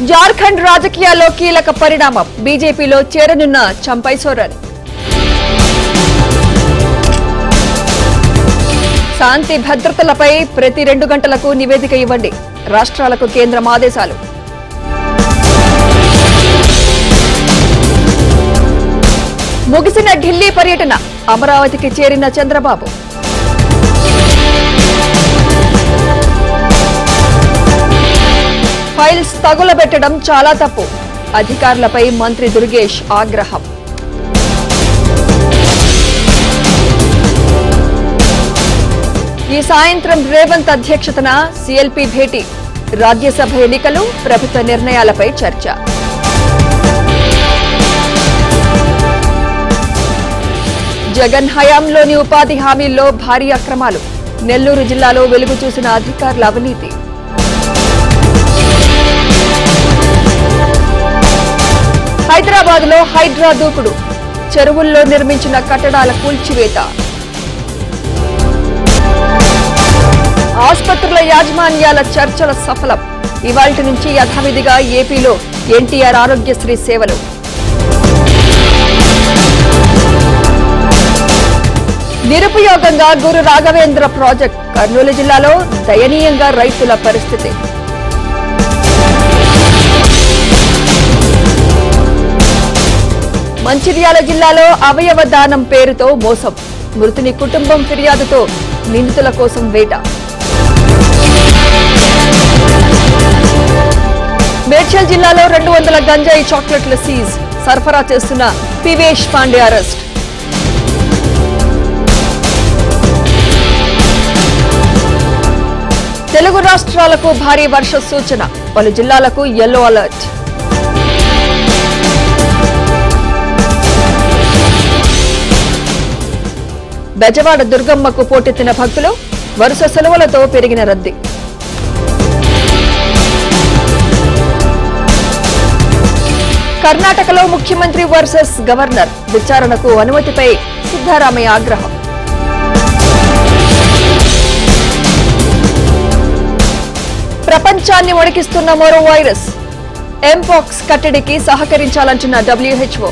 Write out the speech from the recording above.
జార్ఖండ్ రాజకీయాల్లో కీలక పరిణామం. బీజేపీలో చేరనున్న చంపై సోరెన్. శాంతి భద్రతలపై ప్రతి 2 గంటలకు నివేదిక ఇవ్వండి. రాష్ట్రాలకు కేంద్రం ఆదేశాలు. ముగిసిన ఢిల్లీ పర్యటన. అమరావతికి చేరిన చంద్రబాబు. ఫైల్స్ తగులబెట్టడం చాలా తప్పు. అధికారులపై మంత్రి దుర్గేష్ ఆగ్రహం. ఈ సాయంత్రం రేవంత్ అధ్యక్షతన సీఎల్పీ భేటీ. రాజ్యసభ ఎన్నికలు, ప్రభుత్వ నిర్ణయాలపై చర్చ. జగన్ హయాంలోని ఉపాధి హామీల్లో భారీ అక్రమాలు. నెల్లూరు జిల్లాలో వెలుగు చూసిన అధికారుల అవినీతి. హైదరాబాద్ లో హైడ్రా దూకుడు. చెరువుల్లో నిర్మించిన కట్టడాల కూల్చివేత. ఆసుపత్రుల యాజమాన్యాల చర్చల సఫలం. ఇవాల్టి నుంచి యథావిధిగా ఏపీలో ఎన్టీఆర్ ఆరోగ్యశ్రీ సేవలు. నిరుపయోగంగా గురు రాఘవేంద్ర ప్రాజెక్ట్. కర్నూలు జిల్లాలో దయనీయంగా రైతుల పరిస్థితి. మంచిర్యాల జిల్లాలో అవయవ దానం పేరుతో మోసం. మృతుని కుటుంబం ఫిర్యాదుతో నిందితుల కోసం వేట. మేడ్చల్ జిల్లాలో 200 గంజాయి చాక్లెట్ల సీజ్. సరఫరా చేస్తున్న పివేష్ పాండే అరెస్ట్. తెలుగు రాష్ట్రాలకు భారీ వర్ష సూచన. పలు జిల్లాలకు యెల్లో అలర్ట్. బెజవాడ దుర్గమ్మకు పోటెత్తిన భక్తులు. వరుస సెలవులతో పెరిగిన రద్దీ. కర్ణాటకలో ముఖ్యమంత్రి వర్సెస్ గవర్నర్. విచారణకు అనుమతిపై సిద్ధరామయ్య ఆగ్రహం. ప్రపంచాన్ని వణికిస్తున్న మరో వైరస్. ఎంపాక్స్ కట్టడికి సహకరించాలంటున్న WHO.